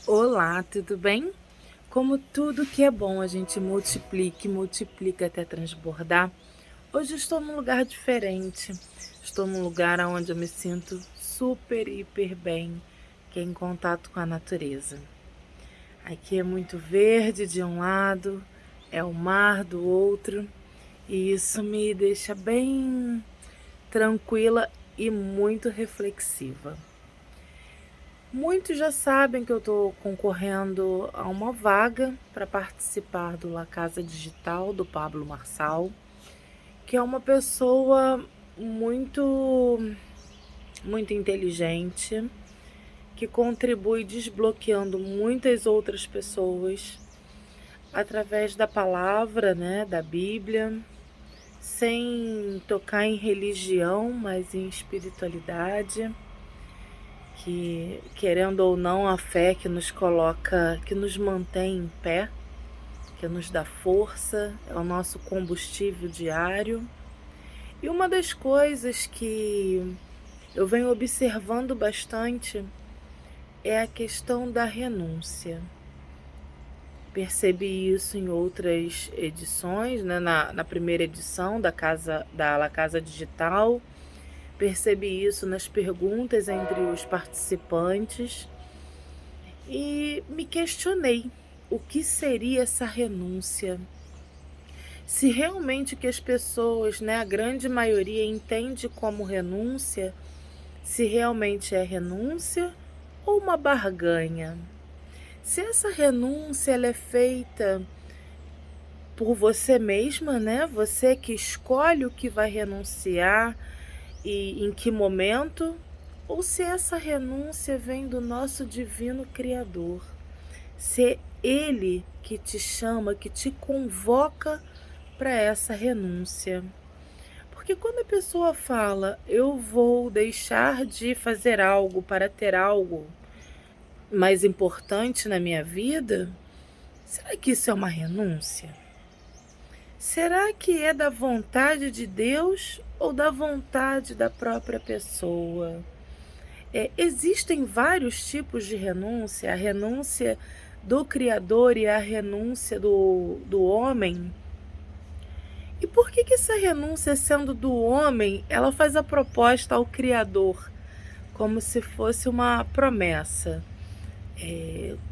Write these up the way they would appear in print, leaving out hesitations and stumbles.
Olá, tudo bem? Como tudo que é bom a gente multiplica e multiplica até transbordar, hoje eu estou num lugar diferente. Estou num lugar onde eu me sinto super, hiper bem, que é em contato com a natureza. Aqui é muito verde de um lado, é o mar do outro, e isso me deixa bem tranquila e muito reflexiva. Muitos já sabem que eu estou concorrendo a uma vaga para participar do La Casa Digital do Pablo Marçal, que é uma pessoa muito, muito inteligente, que contribui desbloqueando muitas outras pessoas através da palavra, né, da Bíblia, sem tocar em religião, mas em espiritualidade, que, querendo ou não, a fé que nos coloca, que nos mantém em pé, que nos dá força, é o nosso combustível diário. E uma das coisas que eu venho observando bastante é a questão da renúncia. Percebi isso em outras edições, né? Na primeira edição da La Casa Digital. Percebi isso nas perguntas entre os participantes e me questionei o que seria essa renúncia. Se realmente o que as pessoas, né, a grande maioria, entende como renúncia, se realmente é renúncia ou uma barganha. Se essa renúncia ela é feita por você mesma, né? Você que escolhe o que vai renunciar e em que momento, ou se essa renúncia vem do nosso divino Criador. Se é Ele que te chama, que te convoca para essa renúncia. Porque quando a pessoa fala, eu vou deixar de fazer algo para ter algo mais importante na minha vida, será que isso é uma renúncia? Será que é da vontade de Deus ou da vontade da própria pessoa? Existem vários tipos de renúncia, a renúncia do Criador e a renúncia do homem. E por que essa renúncia, sendo do homem, ela faz a proposta ao Criador, como se fosse uma promessa?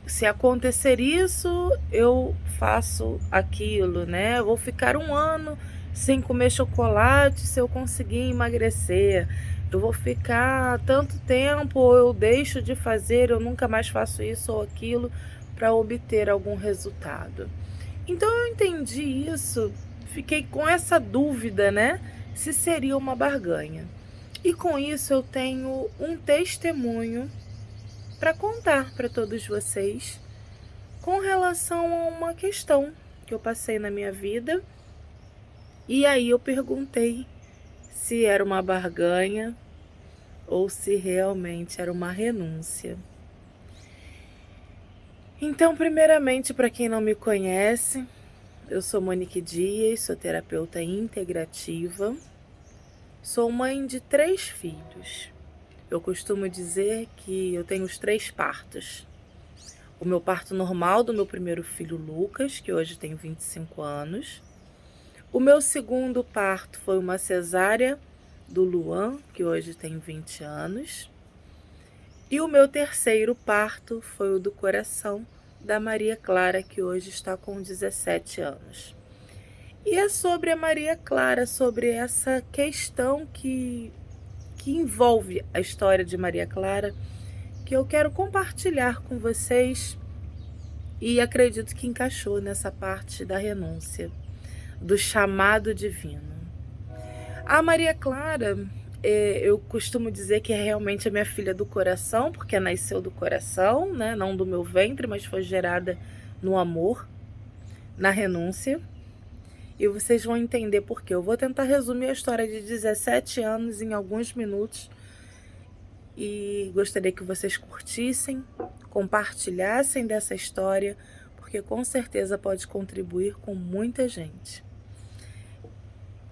Se acontecer isso, eu faço aquilo, né? Eu vou ficar um ano sem comer chocolate se eu conseguir emagrecer. Eu vou ficar tanto tempo, ou eu deixo de fazer, eu nunca mais faço isso ou aquilo para obter algum resultado. Então eu entendi isso, fiquei com essa dúvida, né? Se seria uma barganha. E com isso eu tenho um testemunho para contar para todos vocês com relação a uma questão que eu passei na minha vida. E aí eu perguntei se era uma barganha ou se realmente era uma renúncia. Então, primeiramente, para quem não me conhece, eu sou Monique Dias, sou terapeuta integrativa, sou mãe de 3 filhos. Eu costumo dizer que eu tenho os 3 partos. O meu parto normal do meu primeiro filho, Lucas, que hoje tem 25 anos. O meu segundo parto foi uma cesárea do Luan, que hoje tem 20 anos. E o meu terceiro parto foi o do coração da Maria Clara, que hoje está com 17 anos. E é sobre a Maria Clara, sobre essa questão que envolve a história de Maria Clara, que eu quero compartilhar com vocês e acredito que encaixou nessa parte da renúncia, do chamado divino. A Maria Clara, eu costumo dizer que é realmente a minha filha do coração, porque nasceu do coração, né? Não do meu ventre, mas foi gerada no amor, na renúncia. E vocês vão entender por quê. Eu vou tentar resumir a história de 17 anos em alguns minutos e gostaria que vocês curtissem, compartilhassem dessa história, porque com certeza pode contribuir com muita gente.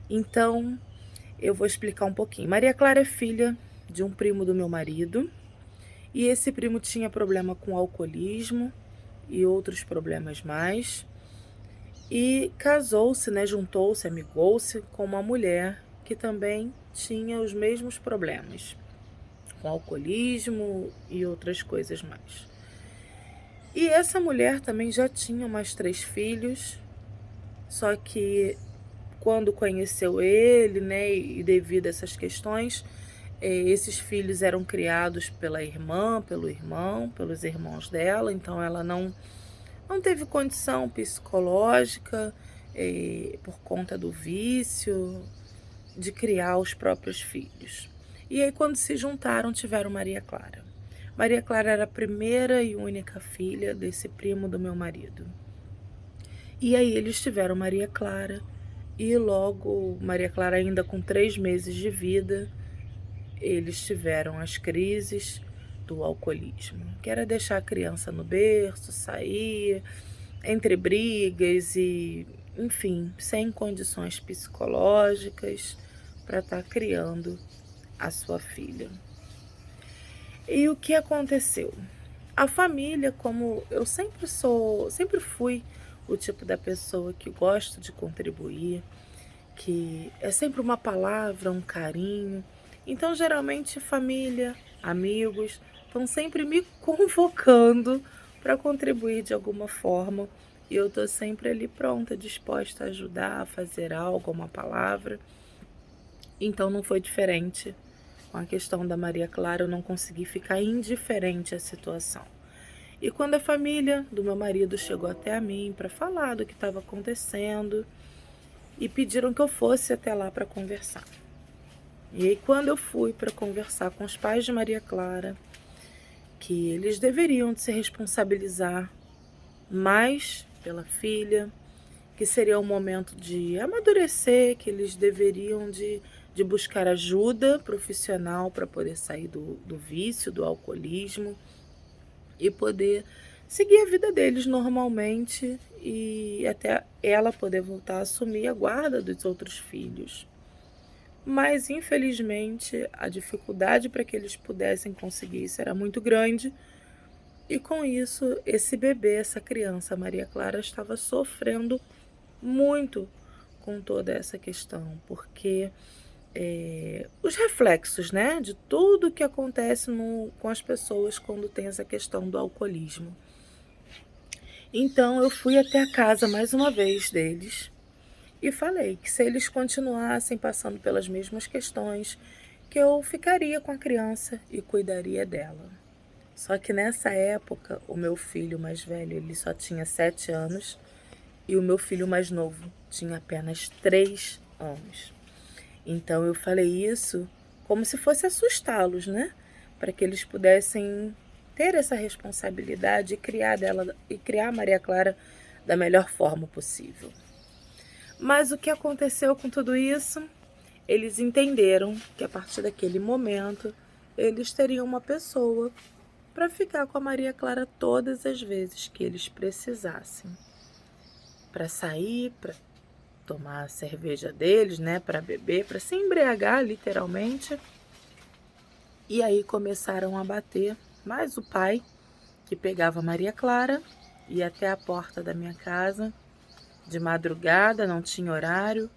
Então, eu vou explicar um pouquinho. Maria Clara é filha de um primo do meu marido E esse primo tinha problema com alcoolismo e outros problemas mais. E casou-se, né, juntou-se, amigou-se com uma mulher que também tinha os mesmos problemas, com alcoolismo e outras coisas mais. E essa mulher também já tinha mais 3 filhos, só que quando conheceu ele, né, e devido a essas questões, esses filhos eram criados pela irmã, pelo irmão, pelos irmãos dela, então ela não teve condição psicológica, por conta do vício, de criar os próprios filhos. E aí, quando se juntaram, tiveram Maria Clara. Maria Clara era a primeira e única filha desse primo do meu marido. E aí eles tiveram Maria Clara, e logo, Maria Clara ainda com 3 meses de vida, eles tiveram as crises do alcoolismo, que era deixar a criança no berço, sair, entre brigas e, enfim, sem condições psicológicas para estar criando a sua filha. E o que aconteceu? A família, como eu sempre fui o tipo da pessoa que gosta de contribuir, que é sempre uma palavra, um carinho. Então, geralmente, família, amigos estão sempre me convocando para contribuir de alguma forma. E eu estou sempre ali pronta, disposta a ajudar, a fazer algo, uma palavra. Então, não foi diferente. Com a questão da Maria Clara, eu não consegui ficar indiferente à situação. E quando a família do meu marido chegou até a mim para falar do que estava acontecendo, e pediram que eu fosse até lá para conversar. E aí, quando eu fui para conversar com os pais de Maria Clara, que eles deveriam de se responsabilizar mais pela filha, que seria um momento de amadurecer, que eles deveriam de buscar ajuda profissional para poder sair do vício, do alcoolismo e poder seguir a vida deles normalmente e até ela poder voltar a assumir a guarda dos outros filhos. Mas, infelizmente, a dificuldade para que eles pudessem conseguir isso era muito grande. E com isso, esse bebê, essa criança, Maria Clara, estava sofrendo muito com toda essa questão, porque os reflexos, né, de tudo que acontece com as pessoas quando tem essa questão do alcoolismo. Então, eu fui até a casa mais uma vez deles e falei que se eles continuassem passando pelas mesmas questões, que eu ficaria com a criança e cuidaria dela. Só que nessa época, o meu filho mais velho, ele só tinha 7 anos e o meu filho mais novo tinha apenas 3 anos. Então eu falei isso como se fosse assustá-los, né? Para que eles pudessem ter essa responsabilidade e criar a Maria Clara da melhor forma possível. Mas o que aconteceu com tudo isso? Eles entenderam que a partir daquele momento eles teriam uma pessoa para ficar com a Maria Clara todas as vezes que eles precisassem. Para sair, para tomar a cerveja deles, né, para beber, para se embriagar literalmente. E aí começaram a bater, mas o pai, que pegava a Maria Clara, ia até a porta da minha casa, de madrugada, não tinha horário,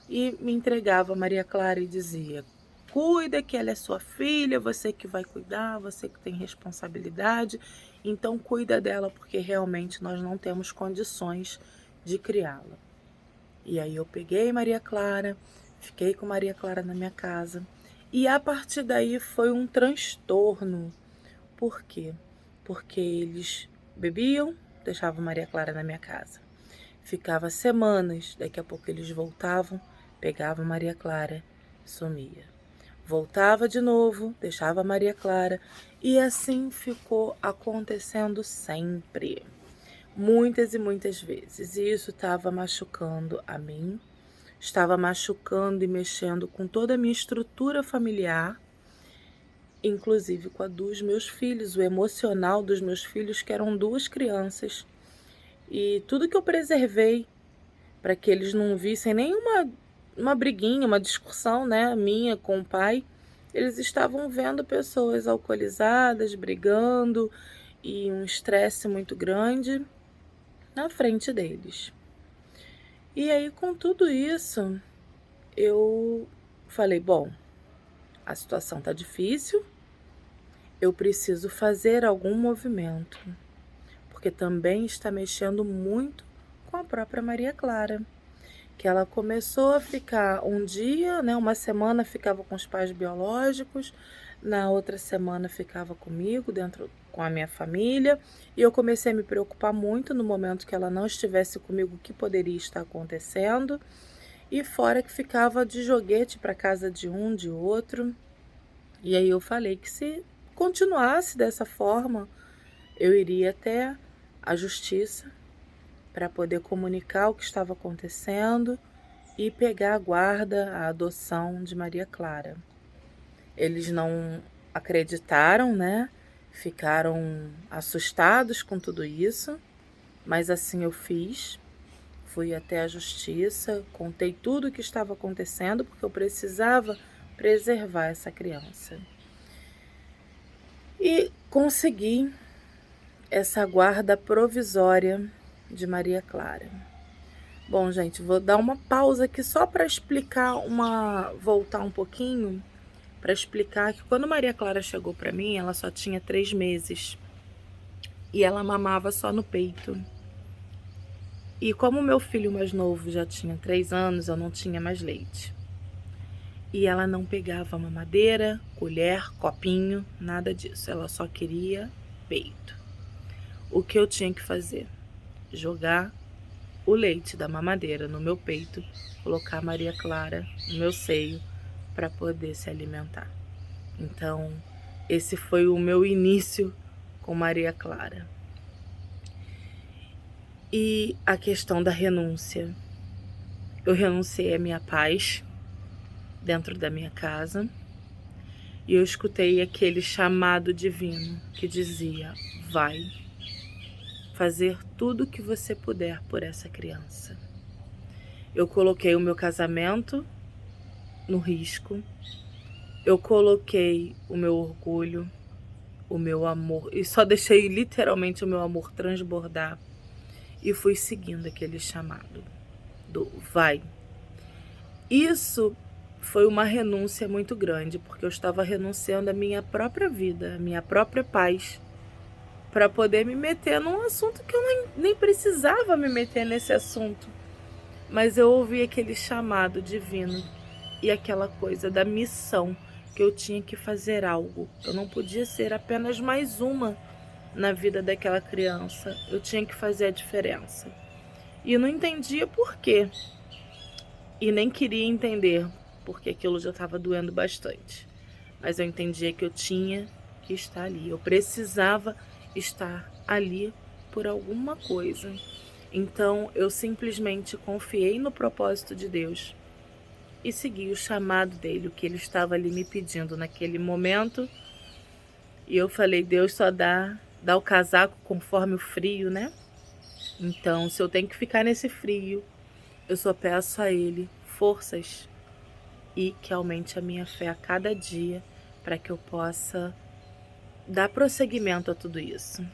e me entregava a Maria Clara e dizia: cuida que ela é sua filha, você que vai cuidar, você que tem responsabilidade, então cuida dela porque realmente nós não temos condições de criá-la. E aí eu peguei Maria Clara, fiquei com Maria Clara na minha casa e a partir daí foi um transtorno. Por quê? Porque eles bebiam, deixavam Maria Clara na minha casa. Ficava semanas, daqui a pouco eles voltavam, pegavam Maria Clara, sumia. Voltava de novo, deixava Maria Clara e assim ficou acontecendo sempre. Muitas e muitas vezes. E isso estava machucando a mim, estava machucando e mexendo com toda a minha estrutura familiar, inclusive com a dos meus filhos, o emocional dos meus filhos, que eram 2 crianças. E tudo que eu preservei para que eles não vissem nenhuma briguinha, uma discussão, né, minha com o pai, eles estavam vendo pessoas alcoolizadas, brigando e um estresse muito grande na frente deles. E aí, com tudo isso, eu falei, bom, a situação tá difícil, eu preciso fazer algum movimento, porque também está mexendo muito com a própria Maria Clara, que ela começou a ficar um dia, né, uma semana ficava com os pais biológicos, na outra semana ficava comigo, dentro com a minha família, e eu comecei a me preocupar muito no momento que ela não estivesse comigo, o que poderia estar acontecendo, e fora que ficava de joguete para casa de um, de outro. E aí eu falei que se continuasse dessa forma, eu iria até a justiça para poder comunicar o que estava acontecendo e pegar a guarda, a adoção de Maria Clara. Eles não acreditaram, né? Ficaram assustados com tudo isso, mas assim eu fiz. Fui até a justiça, contei tudo o que estava acontecendo, porque eu precisava preservar essa criança. E consegui essa guarda provisória de Maria Clara. Bom, gente, vou dar uma pausa aqui só para explicar voltar um pouquinho, para explicar que quando Maria Clara chegou para mim, ela só tinha 3 meses e ela mamava só no peito. E como meu filho mais novo já tinha 3 anos, eu não tinha mais leite. E ela não pegava mamadeira, colher, copinho, nada disso. Ela só queria peito. O que eu tinha que fazer? Jogar o leite da mamadeira no meu peito, colocar Maria Clara no meu seio para poder se alimentar. Então, esse foi o meu início com Maria Clara. E a questão da renúncia. Eu renunciei à minha paz dentro da minha casa e eu escutei aquele chamado divino que dizia: vai fazer tudo o que você puder por essa criança. Eu coloquei o meu casamento no risco, eu coloquei o meu orgulho, o meu amor, e só deixei literalmente o meu amor transbordar e fui seguindo aquele chamado do vai. Isso foi uma renúncia muito grande, porque eu estava renunciando à minha própria vida, à minha própria paz, para poder me meter num assunto que eu nem precisava me meter nesse assunto. Mas eu ouvi aquele chamado divino e aquela coisa da missão, que eu tinha que fazer algo. Eu não podia ser apenas mais uma na vida daquela criança. Eu tinha que fazer a diferença. E eu não entendia por quê. E nem queria entender, porque aquilo já estava doendo bastante. Mas eu entendia que eu tinha que estar ali. Eu precisava estar ali por alguma coisa. Então eu simplesmente confiei no propósito de Deus e segui o chamado dele, o que ele estava ali me pedindo naquele momento. E eu falei, Deus só dá o casaco conforme o frio, né? Então, se eu tenho que ficar nesse frio, eu só peço a ele forças e que aumente a minha fé a cada dia para que eu possa dar prosseguimento a tudo isso.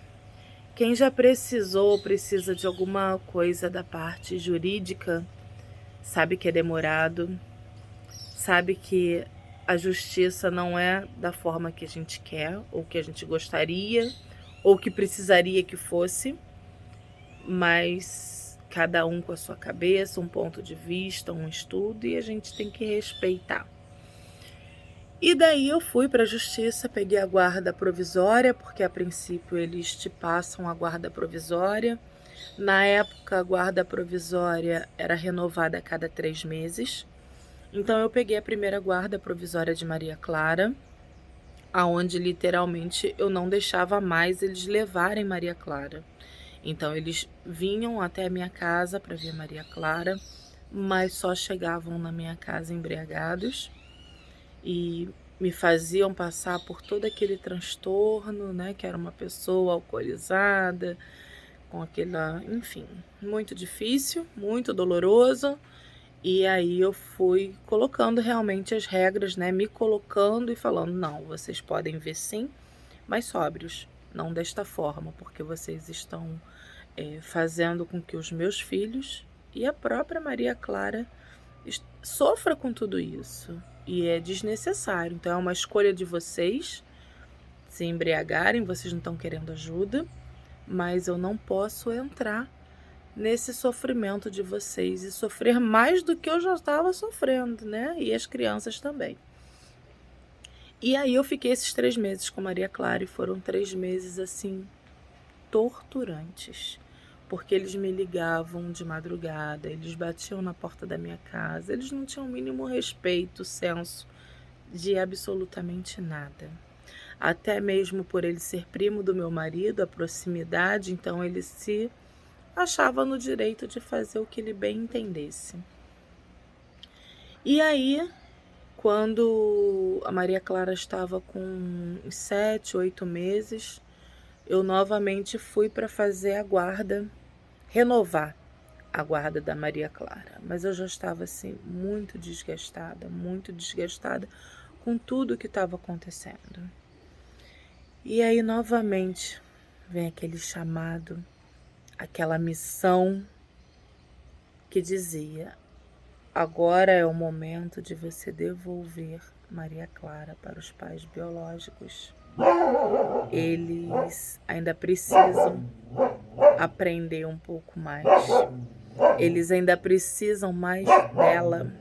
Quem já precisou ou precisa de alguma coisa da parte jurídica, sabe que é demorado, sabe que a justiça não é da forma que a gente quer, ou que a gente gostaria, ou que precisaria que fosse, mas cada um com a sua cabeça, um ponto de vista, um estudo, e a gente tem que respeitar. E daí eu fui para a justiça, peguei a guarda provisória, porque a princípio eles te passam a guarda provisória. Na época, a guarda provisória era renovada a cada 3 meses. Então eu peguei a primeira guarda provisória de Maria Clara, aonde literalmente eu não deixava mais eles levarem Maria Clara. Então eles vinham até a minha casa para ver Maria Clara, mas só chegavam na minha casa embriagados e me faziam passar por todo aquele transtorno, né, que era uma pessoa alcoolizada, com aquela, enfim, muito difícil, muito doloroso. E aí eu fui colocando realmente as regras, né, me colocando e falando: "Não, vocês podem ver sim, mas sóbrios, não desta forma, porque vocês estão, fazendo com que os meus filhos e a própria Maria Clara sofra com tudo isso, e é desnecessário. Então é uma escolha de vocês se embriagarem, vocês não estão querendo ajuda, mas eu não posso entrar nesse sofrimento de vocês e sofrer mais do que eu já estava sofrendo, né? E as crianças também." E aí eu fiquei esses 3 meses com Maria Clara e foram 3 meses, assim, torturantes. Porque eles me ligavam de madrugada, eles batiam na porta da minha casa, eles não tinham o mínimo respeito, senso de absolutamente nada. Até mesmo por ele ser primo do meu marido, a proximidade, então ele se achava no direito de fazer o que ele bem entendesse. E aí, quando a Maria Clara estava com 7, 8 meses, eu novamente fui para fazer a guarda, renovar a guarda da Maria Clara. Mas eu já estava assim, muito desgastada com tudo que estava acontecendo. E aí, novamente, vem aquele chamado, aquela missão que dizia: agora é o momento de você devolver Maria Clara para os pais biológicos. Eles ainda precisam aprender um pouco mais. Eles ainda precisam mais dela.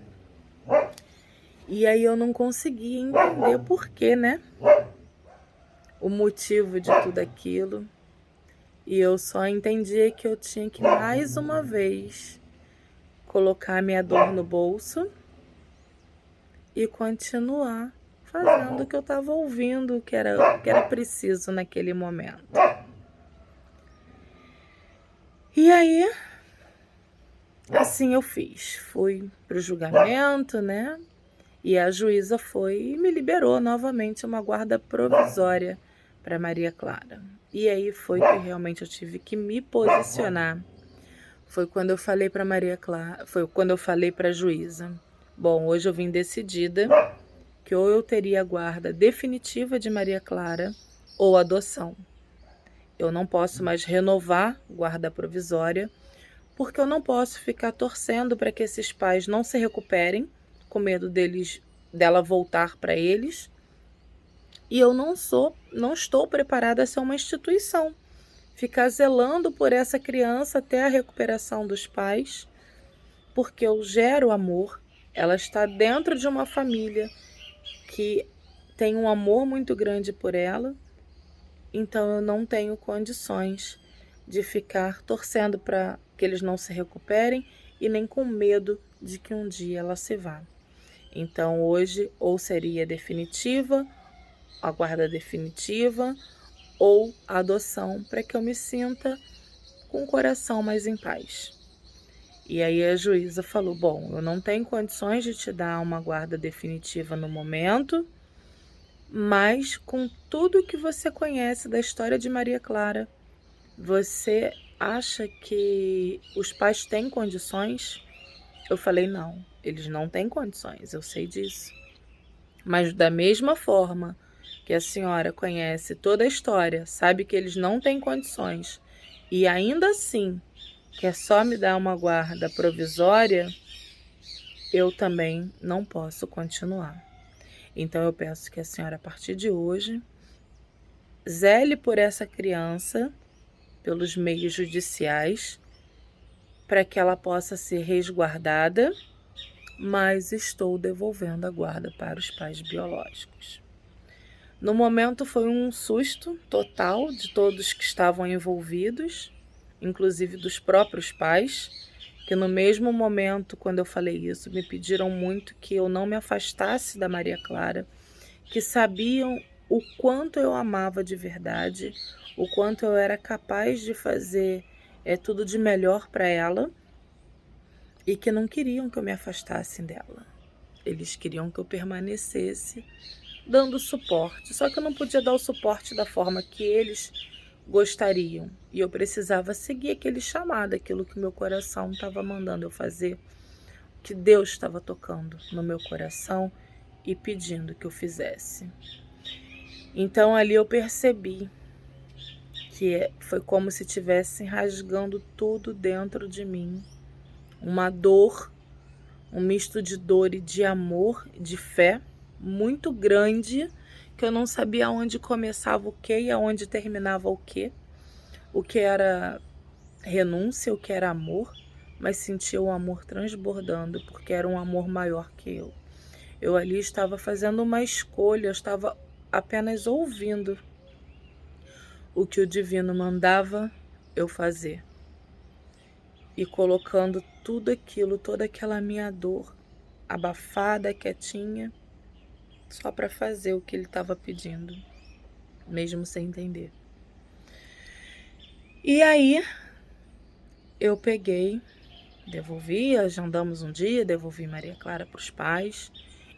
E aí eu não conseguia entender o porquê, né? O motivo de tudo aquilo. E eu só entendia que eu tinha que, mais uma vez, colocar minha dor no bolso e continuar fazendo o que eu estava ouvindo, que era preciso naquele momento. E aí, assim eu fiz. Fui para o julgamento, né? E a juíza foi e me liberou novamente uma guarda provisória para Maria Clara. E aí foi que realmente eu tive que me posicionar. Foi quando eu falei para Maria Clara, foi quando eu falei para a juíza: bom, hoje eu vim decidida que ou eu teria a guarda definitiva de Maria Clara ou adoção. Eu não posso mais renovar guarda provisória, porque eu não posso ficar torcendo para que esses pais não se recuperem, com medo dela voltar para eles. E eu não estou preparada a ser uma instituição, ficar zelando por essa criança até a recuperação dos pais, porque eu gero amor, ela está dentro de uma família que tem um amor muito grande por ela, então eu não tenho condições de ficar torcendo para que eles não se recuperem e nem com medo de que um dia ela se vá. Então hoje ou seria definitiva, a guarda definitiva, ou a adoção, para que eu me sinta com o coração mais em paz. E aí a juíza falou: bom, eu não tenho condições de te dar uma guarda definitiva no momento, mas com tudo que você conhece da história de Maria Clara, você acha que os pais têm condições? Eu falei: não, eles não têm condições, eu sei disso. Mas da mesma forma que a senhora conhece toda a história, sabe que eles não têm condições, e ainda assim quer só me dar uma guarda provisória, eu também não posso continuar. Então eu peço que a senhora, a partir de hoje, zele por essa criança pelos meios judiciais, para que ela possa ser resguardada, mas estou devolvendo a guarda para os pais biológicos. No momento foi um susto total de todos que estavam envolvidos, inclusive dos próprios pais, que no mesmo momento, quando eu falei isso, me pediram muito que eu não me afastasse da Maria Clara, que sabiam o quanto eu amava de verdade, o quanto eu era capaz de fazer tudo de melhor para ela, e que não queriam que eu me afastasse dela. Eles queriam que eu permanecesse dando suporte, só que eu não podia dar o suporte da forma que eles gostariam, e eu precisava seguir aquele chamado, aquilo que meu coração estava mandando eu fazer, que Deus estava tocando no meu coração e pedindo que eu fizesse. Então ali eu percebi que foi como se estivessem rasgando tudo dentro de mim. Uma dor, um misto de dor e de amor, de fé, muito grande, que eu não sabia onde começava o que e aonde terminava o que era renúncia, o que era amor, mas sentia o amor transbordando, porque era um amor maior que eu. Eu ali estava fazendo uma escolha, eu estava apenas ouvindo o que o divino mandava eu fazer. E colocando tudo aquilo, toda aquela minha dor, abafada, quietinha, só para fazer o que ele estava pedindo, mesmo sem entender. E aí, eu peguei, devolvi, agendamos um dia, devolvi Maria Clara para os pais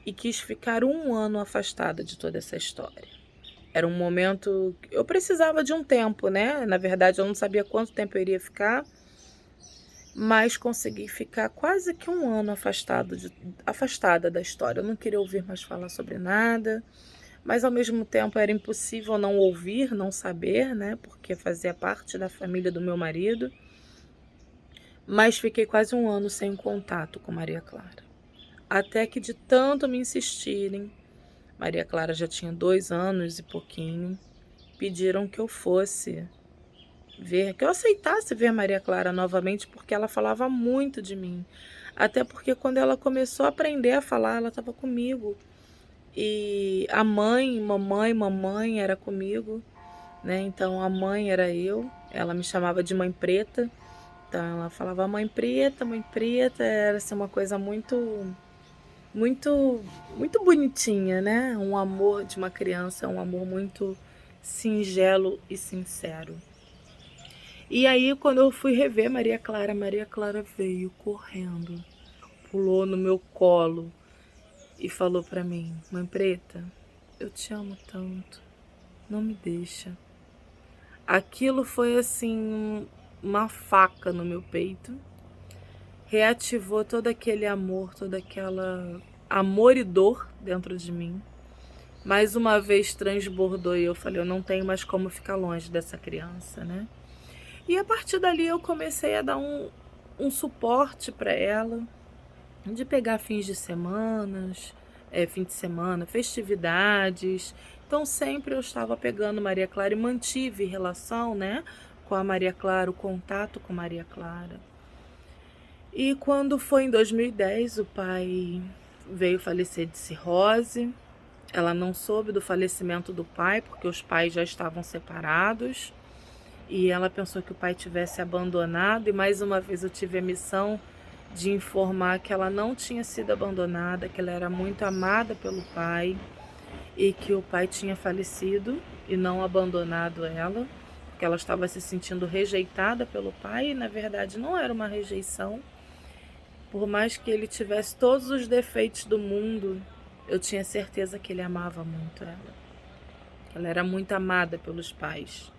e quis ficar 1 ano afastada de toda essa história. Era um momento, eu precisava de um tempo, né? Na verdade, eu não sabia quanto tempo eu iria ficar, mas consegui ficar quase que 1 ano afastada da história. Eu não queria ouvir mais falar sobre nada, mas ao mesmo tempo era impossível não ouvir, não saber, né? Porque fazia parte da família do meu marido. Mas fiquei quase 1 ano sem contato com Maria Clara. Até que de tanto me insistirem, Maria Clara já tinha 2 anos e pouquinho, pediram que eu fosse ver, que eu aceitasse ver Maria Clara novamente, porque ela falava muito de mim. Até porque quando ela começou a aprender a falar, ela estava comigo. E a mãe, mamãe era comigo, né? Então a mãe era eu, ela me chamava de mãe preta. Então ela falava mãe preta, era assim, uma coisa muito bonitinha, né? Um amor de uma criança, um amor muito singelo e sincero. E aí, quando eu fui rever Maria Clara veio correndo, pulou no meu colo e falou pra mim: mãe preta, eu te amo tanto, não me deixa. Aquilo foi assim, uma faca no meu peito, reativou todo aquele amor, toda aquela amor e dor dentro de mim. Mais uma vez transbordou e eu falei, eu não tenho mais como ficar longe dessa criança, né? E a partir dali eu comecei a dar um suporte para ela, de pegar fim de semana, festividades. Então sempre eu estava pegando Maria Clara e mantive relação, né, com a Maria Clara, o contato com Maria Clara. E quando foi em 2010, o pai veio falecer de cirrose. Ela não soube do falecimento do pai, porque os pais já estavam separados. E ela pensou que o pai tivesse abandonado. E mais uma vez eu tive a missão de informar que ela não tinha sido abandonada, que ela era muito amada pelo pai. E que o pai tinha falecido e não abandonado ela. Porque ela estava se sentindo rejeitada pelo pai. E na verdade não era uma rejeição. Por mais que ele tivesse todos os defeitos do mundo, eu tinha certeza que ele amava muito ela. Ela era muito amada pelos pais.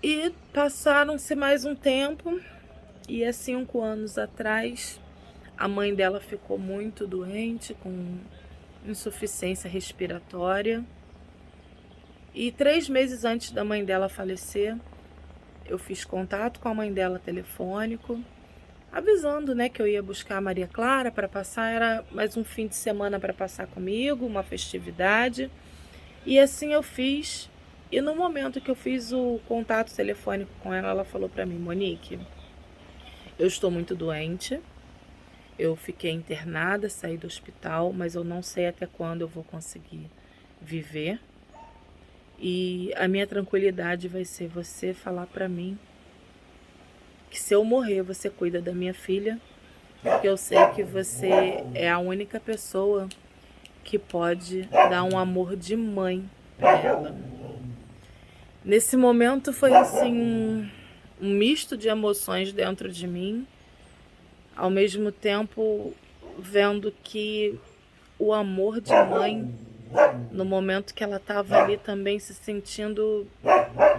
E passaram-se mais um tempo, e há 5 anos atrás, a mãe dela ficou muito doente, com insuficiência respiratória. E 3 meses antes da mãe dela falecer, eu fiz contato com a mãe dela telefônico, avisando, né, que eu ia buscar a Maria Clara para passar, era mais um fim de semana para passar comigo, uma festividade. E assim eu fiz. E no momento que eu fiz o contato telefônico com ela, ela falou para mim, Monique, eu estou muito doente, eu fiquei internada, saí do hospital, mas eu não sei até quando eu vou conseguir viver. E a minha tranquilidade vai ser você falar para mim que se eu morrer, você cuida da minha filha, porque eu sei que você é a única pessoa que pode dar um amor de mãe para ela. Nesse momento foi assim um misto de emoções dentro de mim, ao mesmo tempo vendo que o amor de mãe, no momento que ela estava ali também se sentindo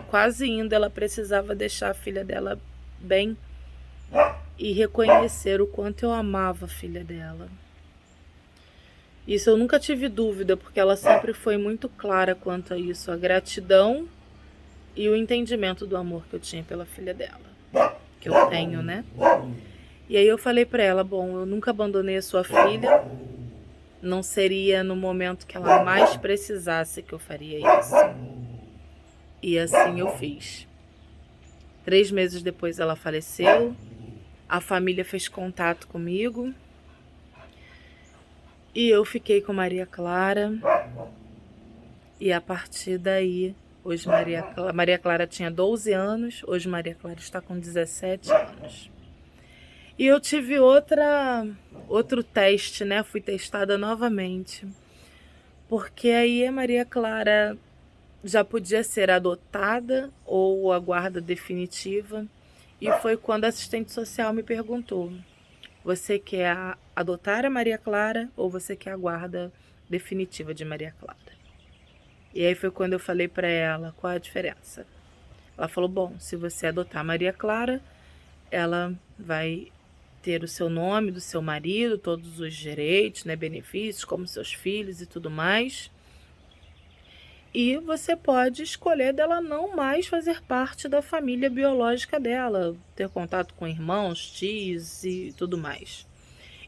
quase indo, ela precisava deixar a filha dela bem, e reconhecer o quanto eu amava a filha dela. Isso eu nunca tive dúvida, porque ela sempre foi muito clara quanto a isso, a gratidão e o entendimento do amor que eu tinha pela filha dela, que eu tenho, né? E aí eu falei pra ela, bom, eu nunca abandonei a sua filha, não seria no momento que ela mais precisasse que eu faria isso. E assim eu fiz. 3 meses depois ela faleceu, a família fez contato comigo e eu fiquei com Maria Clara. E a partir daí, hoje Maria Clara tinha 12 anos, hoje Maria Clara está com 17 anos. E eu tive outro teste, né? Fui testada novamente. Porque aí a Maria Clara já podia ser adotada ou a guarda definitiva. E foi quando a assistente social me perguntou: você quer adotar a Maria Clara ou você quer a guarda definitiva de Maria Clara? E aí foi quando eu falei para ela qual a diferença. Ela falou, bom, se você adotar a Maria Clara, ela vai ter o seu nome do seu marido, todos os direitos, né, benefícios, como seus filhos e tudo mais. E você pode escolher dela não mais fazer parte da família biológica dela, ter contato com irmãos, tios e tudo mais.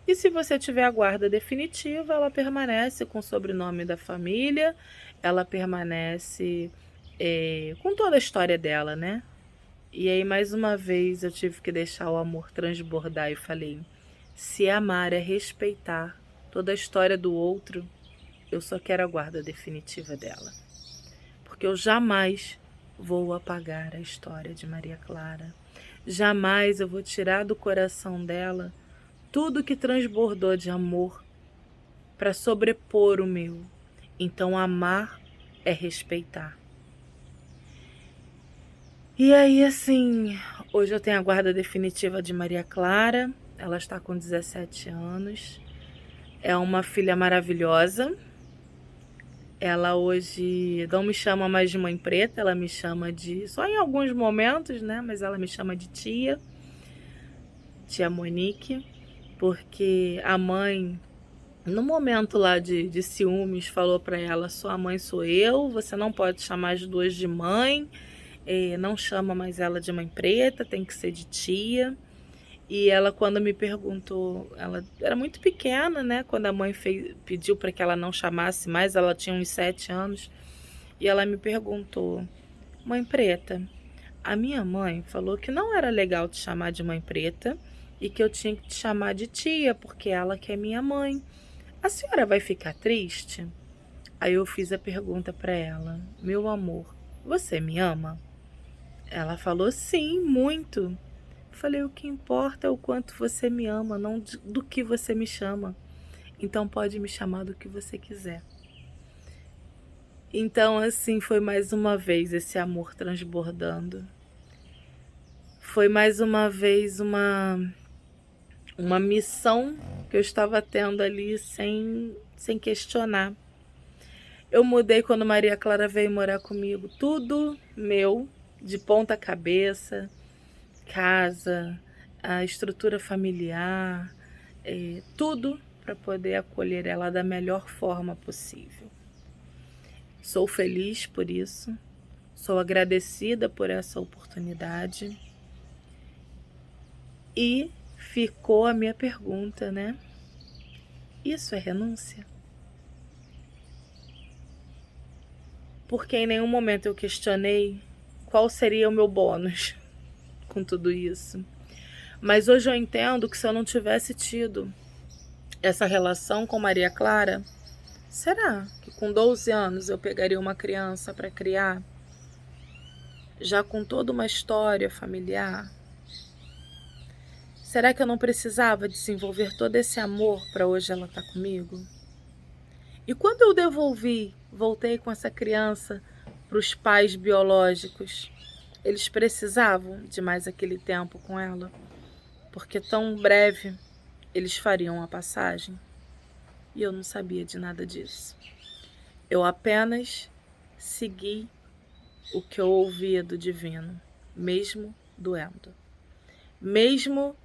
E se você tiver a guarda definitiva, ela permanece com o sobrenome da família, ela permanece com toda a história dela, né? E aí, mais uma vez, eu tive que deixar o amor transbordar e falei, se amar é respeitar toda a história do outro, eu só quero a guarda definitiva dela. Porque eu jamais vou apagar a história de Maria Clara. Jamais eu vou tirar do coração dela tudo que transbordou de amor para sobrepor o meu. Então, amar é respeitar. E aí, assim, hoje eu tenho a guarda definitiva de Maria Clara. Ela está com 17 anos. É uma filha maravilhosa. Ela hoje não me chama mais de mãe preta, ela me chama de... Só em alguns momentos, né? Mas ela me chama de tia. Tia Monique. Porque a mãe, no momento lá de ciúmes, falou para ela, sua mãe sou eu, você não pode chamar as duas de mãe, não chama mais ela de mãe preta, tem que ser de tia. E ela, quando me perguntou, ela era muito pequena, né? Quando a mãe pediu para que ela não chamasse mais, ela tinha uns 7 anos, e ela me perguntou, mãe preta, a minha mãe falou que não era legal te chamar de mãe preta, e que eu tinha que te chamar de tia, porque ela que é minha mãe. A senhora vai ficar triste? Aí eu fiz a pergunta para ela, meu amor, você me ama? Ela falou, sim, muito. Eu falei, o que importa é o quanto você me ama, não do que você me chama. Então pode me chamar do que você quiser. Então, assim, foi mais uma vez esse amor transbordando. Foi mais uma vez uma missão que eu estava tendo ali sem questionar. Eu mudei quando Maria Clara veio morar comigo. Tudo meu, de ponta cabeça, casa, a estrutura familiar, tudo para poder acolher ela da melhor forma possível. Sou feliz por isso, sou agradecida por essa oportunidade. E ficou a minha pergunta, né? Isso é renúncia? Porque em nenhum momento eu questionei qual seria o meu bônus com tudo isso. Mas hoje eu entendo que se eu não tivesse tido essa relação com Maria Clara, será que com 12 anos eu pegaria uma criança para criar, já com toda uma história familiar? Será que eu não precisava desenvolver todo esse amor para hoje ela estar comigo? E quando eu voltei com essa criança para os pais biológicos, eles precisavam de mais aquele tempo com ela? Porque tão breve eles fariam a passagem? E eu não sabia de nada disso. Eu apenas segui o que eu ouvia do divino, mesmo doendo. Mesmo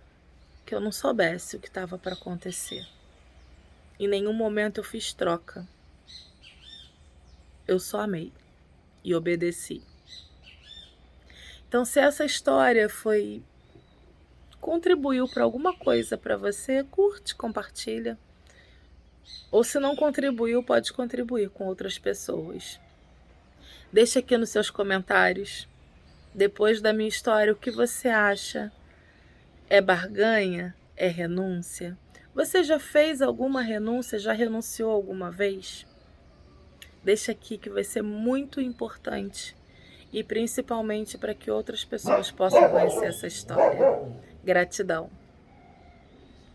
que eu não soubesse o que estava para acontecer. Em nenhum momento eu fiz troca. Eu só amei e obedeci. Então, se essa história contribuiu para alguma coisa para você, curte, compartilha. Ou se não contribuiu, pode contribuir com outras pessoas. Deixa aqui nos seus comentários, depois da minha história, o que você acha. É barganha? É renúncia? Você já fez alguma renúncia? Já renunciou alguma vez? Deixa aqui que vai ser muito importante. E principalmente para que outras pessoas possam conhecer essa história. Gratidão.